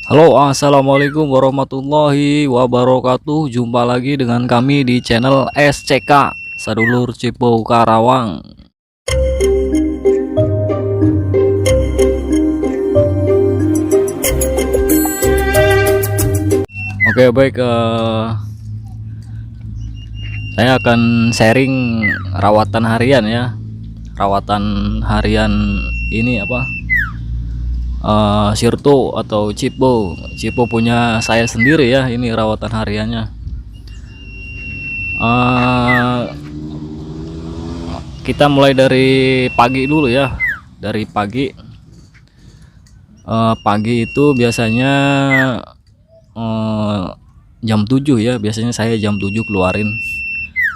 Halo, assalamualaikum warahmatullahi wabarakatuh. Jumpa lagi dengan kami di channel SCK Sadulur Cipo Karawang. Oke, baik. Saya akan sharing rawatan harian ya. Rawatan harian ini apa? Sirto atau Cipo. Cipo punya saya sendiri ya. Ini rawatan hariannya. Eh, kita mulai dari pagi dulu ya. Dari pagi itu biasanya eh, jam 7 ya, biasanya saya jam 7 keluarin,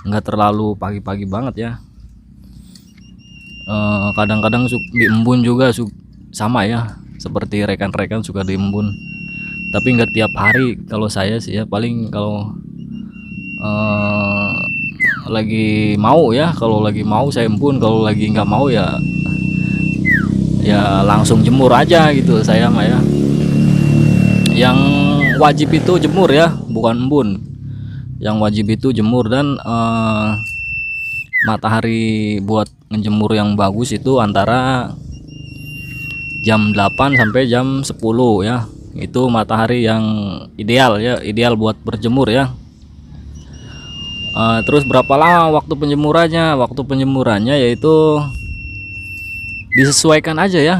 nggak terlalu pagi-pagi banget ya. Kadang-kadang di embun juga sama ya, seperti rekan-rekan suka di embun, tapi nggak tiap hari. Kalau saya sih ya paling kalau eh, lagi mau ya, kalau lagi mau saya embun, kalau lagi nggak mau ya langsung jemur aja gitu saya mah ya. Yang wajib itu jemur ya, bukan embun. Yang wajib itu jemur, dan matahari buat ngejemur yang bagus itu antara jam 8 sampai jam 10 ya. Itu matahari yang ideal ya, ideal buat berjemur ya. Terus berapa lama waktu penjemurannya? Waktu penjemurannya yaitu disesuaikan aja ya,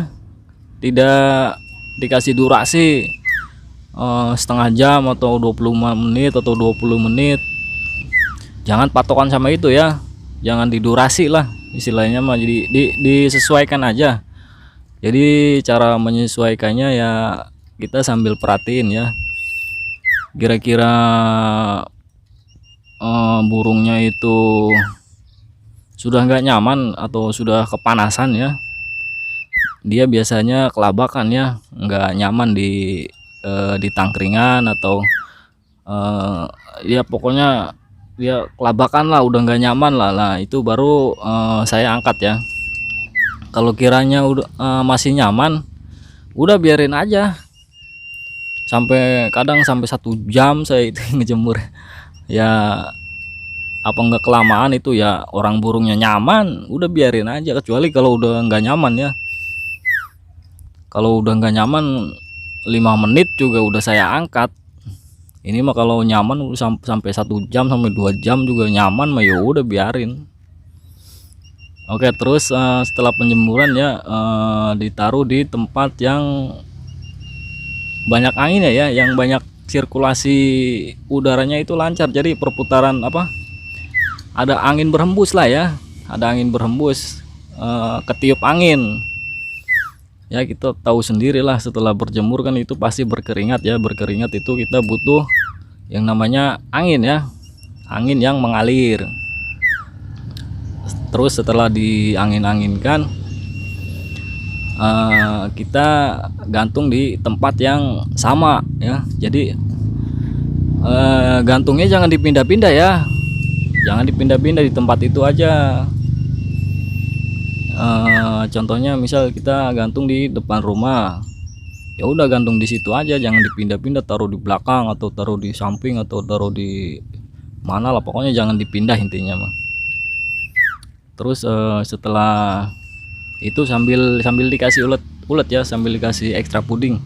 tidak dikasih durasi setengah jam atau 25 menit atau 20 menit. Jangan patokan sama itu ya, jangan didurasi lah istilahnya mah. Jadi disesuaikan aja. Jadi cara menyesuaikannya ya kita sambil perhatiin ya, kira-kira burungnya itu sudah nggak nyaman atau sudah kepanasan ya, dia biasanya kelabakan ya, nggak nyaman di tangkringan atau ya pokoknya dia kelabakan lah, udah nggak nyaman lah. Nah itu baru saya angkat ya. Kalau kiranya udah masih nyaman, udah biarin aja, sampai kadang sampai 1 jam saya itu ngejemur ya. Apa nggak kelamaan itu ya, orang burungnya nyaman udah biarin aja. Kecuali kalau udah nggak nyaman ya, kalau udah nggak nyaman 5 menit juga udah saya angkat. Ini mah kalau nyaman sampai 1 jam sampai 2 jam juga nyaman mah ya udah biarin. Oke, terus setelah penjemuran ya ditaruh di tempat yang banyak angin ya, yang banyak sirkulasi udaranya itu lancar, jadi perputaran apa, ada angin berhembus lah ya, ada angin berhembus, ketiup angin ya. Kita tahu sendirilah setelah berjemur kan itu pasti berkeringat ya. Berkeringat itu kita butuh yang namanya angin ya, angin yang mengalir. Terus setelah diangin-anginkan, kita gantung di tempat yang sama ya. Jadi gantungnya jangan dipindah-pindah ya, jangan dipindah-pindah, di tempat itu aja. Contohnya misal kita gantung di depan rumah, ya udah gantung di situ aja, jangan dipindah-pindah, taruh di belakang atau taruh di samping atau taruh di mana lah, pokoknya jangan dipindah intinya mah. Terus setelah itu sambil sambil dikasih ulet ya, sambil dikasih ekstra puding,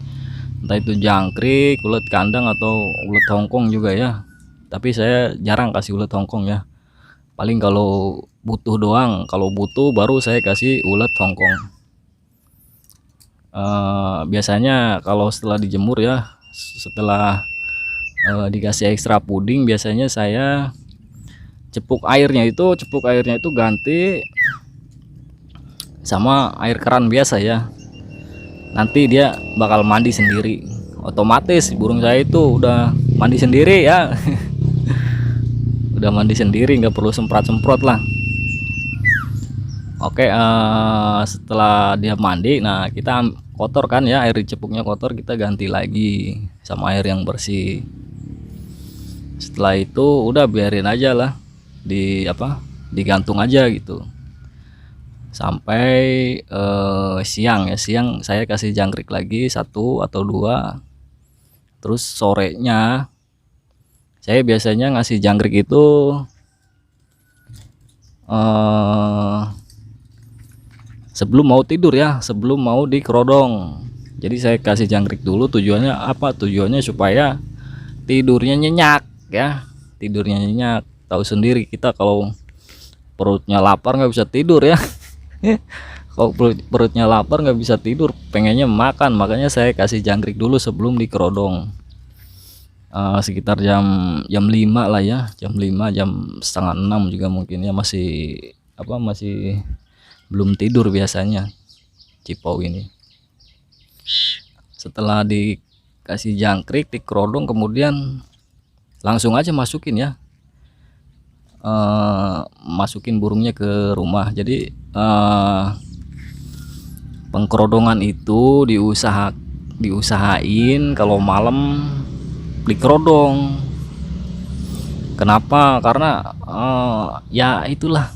entah itu jangkrik, ulet kandang atau ulet Hongkong juga ya. Tapi saya jarang kasih ulet Hongkong ya, paling kalau butuh doang. Kalau butuh baru saya kasih ulet Hongkong. Biasanya kalau setelah dijemur ya, setelah dikasih ekstra puding, biasanya saya cepuk airnya itu ganti sama air keran biasa ya. Nanti dia bakal mandi sendiri, otomatis burung saya itu udah mandi sendiri ya. Udah mandi sendiri, nggak perlu semprot-semprot lah. Oke, setelah dia mandi, nah kita kotor kan ya, air cepuknya kotor, kita ganti lagi sama air yang bersih. Setelah itu udah biarin aja lah, digantung aja gitu sampai siang ya. Siang saya kasih jangkrik lagi 1 atau 2, Terus sorenya saya biasanya ngasih jangkrik itu eh, sebelum mau tidur ya, sebelum mau dikerodong. Jadi saya kasih jangkrik dulu, tujuannya apa? Tujuannya supaya tidurnya nyenyak ya, tidurnya nyenyak. Tahu sendiri kita kalau perutnya lapar nggak bisa tidur ya. Kalau perutnya lapar nggak bisa tidur, pengennya makan, makanya saya kasih jangkrik dulu sebelum dikerodong. Sekitar jam jam 5 lah ya, jam 5, jam setengah 6 juga mungkin ya, masih masih belum tidur biasanya cipau ini. Setelah dikasih jangkrik, dikerodong, kemudian langsung aja masukin ya, masukin burungnya ke rumah. Jadi pengkerodongan itu diusahain kalau malam dikerodong. Kenapa? Karena ya itulah,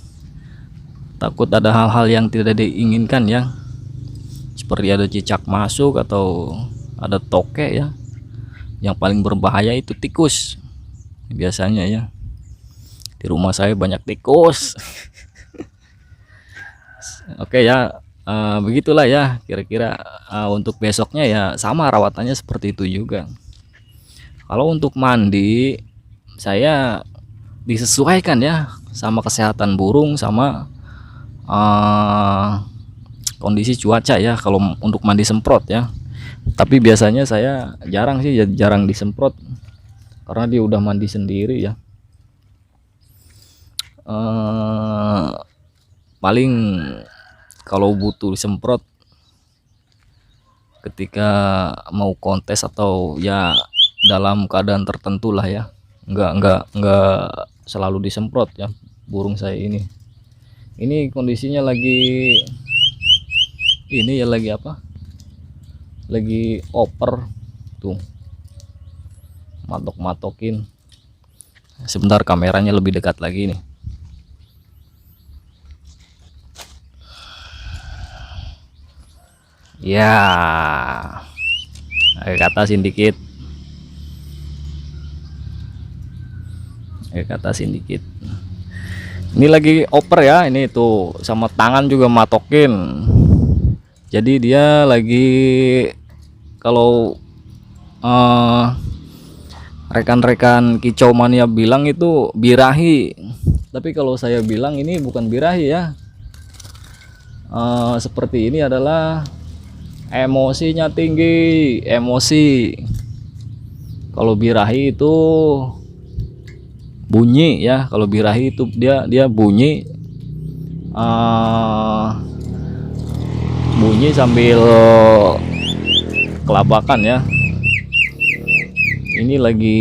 takut ada hal-hal yang tidak diinginkan ya, seperti ada cicak masuk atau ada tokek ya. Yang paling berbahaya itu tikus biasanya ya, di rumah saya banyak tikus. Oke ya, begitulah ya kira-kira. Untuk besoknya ya sama, rawatannya seperti itu juga. Kalau untuk mandi, saya disesuaikan ya sama kesehatan burung, sama kondisi cuaca ya, kalau untuk mandi semprot ya. Tapi biasanya saya jarang sih, jarang disemprot karena dia udah mandi sendiri ya. Paling kalau butuh disemprot ketika mau kontes atau ya dalam keadaan tertentu lah ya, nggak selalu disemprot ya burung saya ini. Ini kondisinya lagi ini ya, lagi apa, lagi oper tuh, matok-matokin. Sebentar, kameranya lebih dekat lagi nih. Ya, agak atasin dikit, agak atasin dikit. Ini lagi oper ya, ini tuh sama tangan juga matokin. Jadi dia lagi, kalau rekan-rekan kicau mania bilang itu birahi, tapi kalau saya bilang ini bukan birahi ya. Seperti ini adalah emosinya tinggi, emosi. Kalau birahi itu bunyi ya, kalau birahi itu dia bunyi, bunyi sambil kelabakan ya. Ini lagi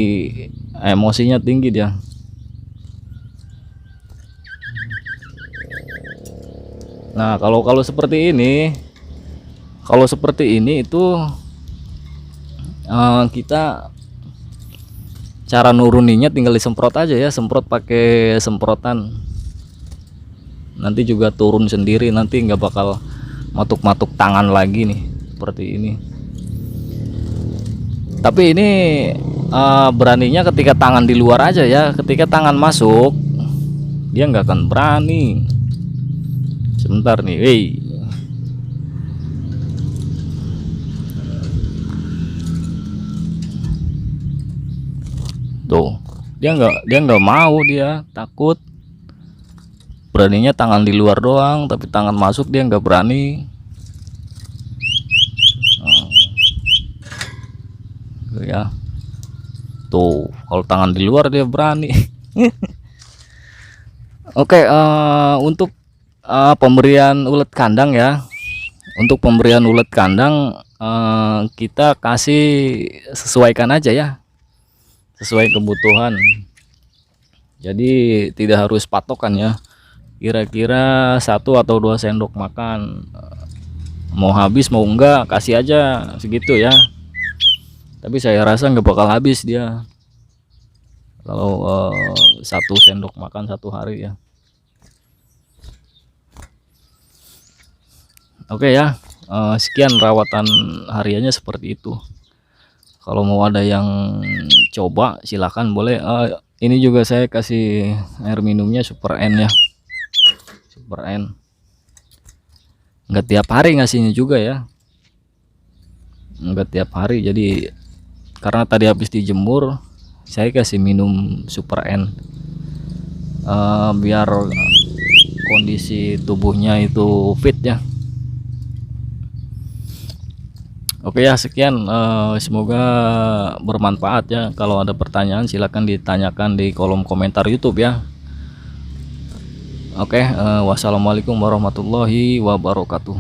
emosinya tinggi dia. Nah, kalau seperti ini, itu kita cara nuruninya tinggal disemprot aja ya, semprot pakai semprotan, nanti juga turun sendiri, nanti nggak bakal matuk-matuk tangan lagi nih seperti ini. Tapi ini beraninya ketika tangan di luar aja ya, ketika tangan masuk dia nggak akan berani. Sebentar nih, hey. Tuh, dia nggak mau, dia takut. Beraninya tangan di luar doang, tapi tangan masuk dia nggak berani. Ya, tuh kalau tangan di luar dia berani. Oke, untuk pemberian ulet kandang ya, untuk pemberian ulet kandang kita kasih sesuaikan aja ya, sesuai kebutuhan. Jadi tidak harus patokan ya, kira-kira 1 atau 2 sendok makan, mau habis mau enggak kasih aja segitu ya. Tapi saya rasa nggak bakal habis dia kalau 1 sendok makan 1 hari ya. Oke ya, sekian rawatan hariannya seperti itu. Kalau mau ada yang coba silakan boleh. Ini juga saya kasih air minumnya Super N ya, Super N. Nggak tiap hari ngasihnya juga ya, nggak tiap hari. Jadi karena tadi habis dijemur, saya kasih minum Super N, biar kondisi tubuhnya itu fit ya. Oke ya, sekian, semoga bermanfaat ya. Kalau ada pertanyaan silahkan ditanyakan di kolom komentar YouTube ya. Oke, wassalamualaikum warahmatullahi wabarakatuh.